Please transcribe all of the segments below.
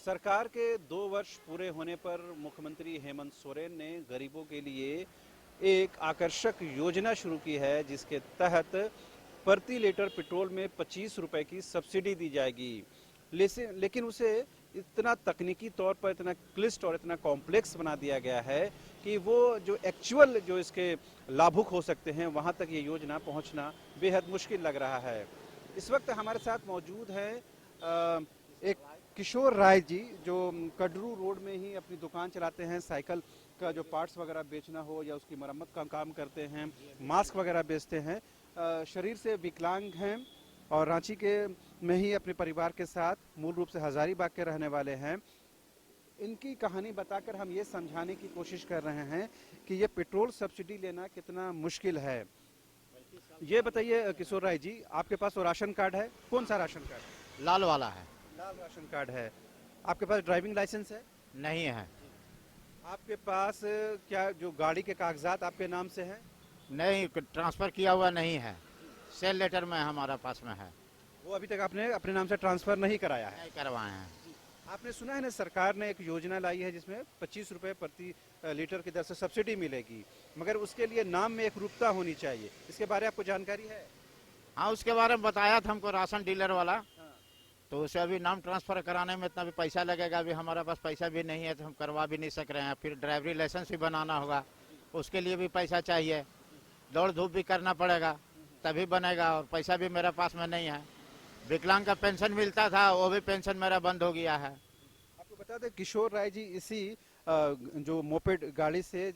सरकार के 2 वर्ष पूरे होने पर मुख्यमंत्री हेमंत सोरेन ने गरीबों के लिए एक आकर्षक योजना शुरू की है, जिसके तहत प्रति लीटर पेट्रोल में 25 रुपए की सब्सिडी दी जाएगी। लेकिन उसे इतना तकनीकी तौर पर इतना क्लिष्ट और इतना कॉम्प्लेक्स बना दिया गया है कि वो जो एक्चुअल जो इसके लाभुक हो सकते हैं वहाँ तक ये योजना पहुँचना बेहद मुश्किल लग रहा है। इस वक्त हमारे साथ मौजूद है एक किशोर राय जी, जो कडरू रोड में ही अपनी दुकान चलाते हैं। साइकिल का जो पार्ट्स वगैरह बेचना हो या उसकी मरम्मत का काम करते हैं, मास्क वगैरह बेचते हैं। शरीर से विकलांग हैं और रांची के में ही अपने परिवार के साथ मूल रूप से हजारीबाग के रहने वाले हैं। इनकी कहानी बताकर हम ये समझाने की कोशिश कर रहे हैं कि ये पेट्रोल सब्सिडी लेना कितना मुश्किल है। ये बताइए किशोर राय जी, आपके पास वो राशन कार्ड है? कौन सा राशन कार्ड है? लाल वाला है। लाल राशन कार्ड है। आपके पास ड्राइविंग लाइसेंस है? नहीं है। आपके पास क्या जो गाड़ी के कागजात आपके नाम से हैं? नहीं, ट्रांसफर किया हुआ नहीं है। सेल लेटर में हमारा पास में है। वो अभी तक आपने अपने नाम से ट्रांसफर नहीं कराया है? नहीं करवाए हैं। आपने सुना है ना, सरकार ने एक योजना लाई है जिसमें 25 रुपए प्रति लीटर की दर से सब्सिडी मिलेगी, मगर उसके लिए नाम में एक रूपता होनी चाहिए। इसके बारे में आपको जानकारी है? हाँ, उसके बारे में बताया था हमको राशन डीलर वाला। हाँ। तो उसे अभी नाम ट्रांसफर कराने में इतना भी पैसा लगेगा। अभी हमारे पास पैसा भी नहीं है तो हम करवा भी नहीं सक रहे हैं। फिर ड्राइवरी लाइसेंस भी बनाना होगा, उसके लिए भी पैसा चाहिए। दौड़ धूप भी करना पड़ेगा तभी बनेगा, और पैसा भी मेरे पास में नहीं है। विकलांग का पेंशन मिलता था, वो भी पेंशन मेरा बंद हो गया है। आपको बता दें, किशोर राय जी इसी जो मोपेड गाड़ी से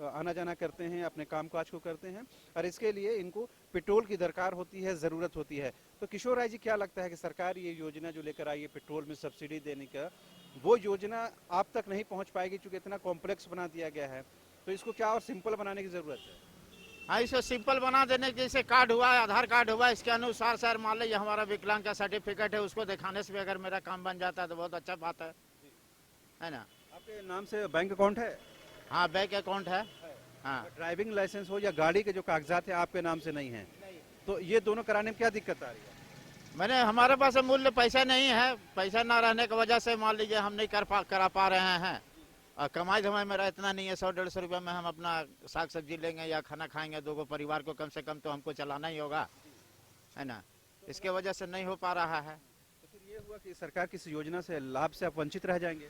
आना जाना करते हैं, अपने कामकाज को करते हैं, और इसके लिए इनको पेट्रोल की दरकार होती है, ज़रूरत होती है। तो किशोर राय जी, क्या लगता है कि सरकार ये योजना जो लेकर आई है पेट्रोल में सब्सिडी देने का, वो योजना आप तक नहीं पहुंच पाएगी क्योंकि इतना कॉम्प्लेक्स बना दिया गया है? तो इसको क्या और सिंपल बनाने की ज़रूरत है? हाँ, इसे सिंपल बना देने के, जैसे कार्ड हुआ, आधार कार्ड हुआ, इसके अनुसार सर मान लीजिए हमारा विकलांग का सर्टिफिकेट है, उसको दिखाने से भी अगर मेरा काम बन जाता है तो बहुत अच्छा बात है ना। आपके नाम से बैंक अकाउंट है? हाँ, बैंक अकाउंट है। हाँ। ड्राइविंग लाइसेंस हो या गाड़ी के जो कागजात है आपके नाम से नहीं है, तो ये दोनों कराने में क्या दिक्कत आ रही है? मैंने हमारे पास मूल्य पैसा नहीं है। पैसा ना रहने की वजह से मान लीजिए हम नहीं करा पा रहे हैं। और कमाई धमाई मेरा इतना नहीं है। 100-150 रुपये में हम अपना साग सब्जी लेंगे या खाना खाएंगे, दो परिवार को कम से कम तो हमको चलाना ही होगा, है ना। इसके वजह से नहीं हो पा रहा है। तो फिर ये हुआ कि सरकार की इस योजना से लाभ से आप वंचित रह जाएंगे?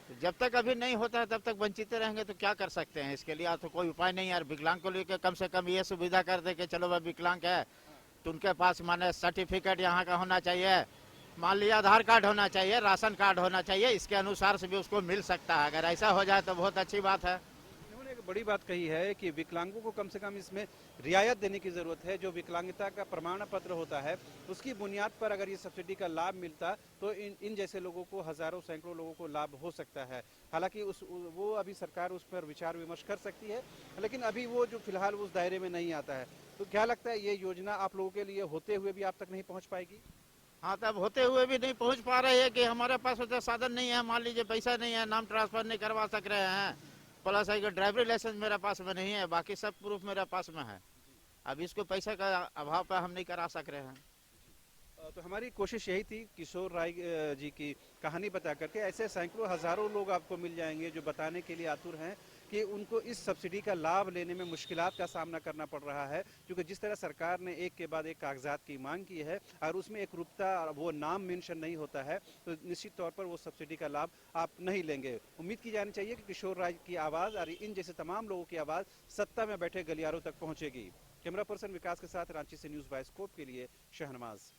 तो जब तक अभी नहीं होता है तब तक वंचित रहेंगे तो क्या कर सकते हैं। इसके लिए तो कोई उपाय नहीं है। विकलांग को लेकर कम से कम ये सुविधा कर दे कि चलो वह विकलांग है तो उनके पास माने सर्टिफिकेट यहाँ का होना चाहिए, मान लिया आधार कार्ड होना चाहिए, राशन कार्ड होना चाहिए, इसके अनुसार से भी उसको मिल सकता है। अगर ऐसा हो जाए तो बहुत अच्छी बात है। उन्होंने एक बड़ी बात कही है कि विकलांगों को कम से कम इसमें रियायत देने की ज़रूरत है। जो विकलांगता का प्रमाण पत्र होता है उसकी बुनियाद पर अगर ये सब्सिडी का लाभ मिलता तो इन जैसे लोगों को, हज़ारों सैकड़ों लोगों को लाभ हो सकता है। हालांकि वो अभी सरकार उस पर विचार विमर्श कर सकती है, लेकिन अभी वो जो फिलहाल उस दायरे में नहीं आता है। तो क्या लगता है, ये योजना आप लोगों के लिए होते हुए भी आप तक नहीं पहुँच पाएगी? हाँ, तब होते हुए भी नहीं पहुंच पा रहे हैं कि हमारे पास उतना साधन नहीं है। मान लीजिए पैसा नहीं है, नाम ट्रांसफर नहीं करवा सक रहे हैं, प्लस है कि ड्राइवरी लाइसेंस मेरे पास में नहीं है, बाकी सब प्रूफ मेरे पास में है। अब इसको पैसा का अभाव पर हम नहीं करा सक रहे हैं। तो हमारी कोशिश यही थी किशोर राय जी की कहानी बता करके ऐसे सैकड़ों हजारों लोग आपको मिल जाएंगे जो बताने के लिए आतुर हैं कि उनको इस सब्सिडी का लाभ लेने में मुश्किलात का सामना करना पड़ रहा है, क्योंकि जिस तरह सरकार ने एक के बाद एक कागजात की मांग की है और उसमें एक रूपता, वो नाम मेंशन नहीं होता है, तो निश्चित तौर पर वो सब्सिडी का लाभ आप नहीं लेंगे। उम्मीद की जानी चाहिए कि किशोर राय की आवाज़ और इन जैसे तमाम लोगों की आवाज़ सत्ता में बैठे गलियारों तक पहुँचेगी। कैमरा पर्सन विकास के साथ रांची से न्यूज़ बाय स्कोप के लिए शहनवाज।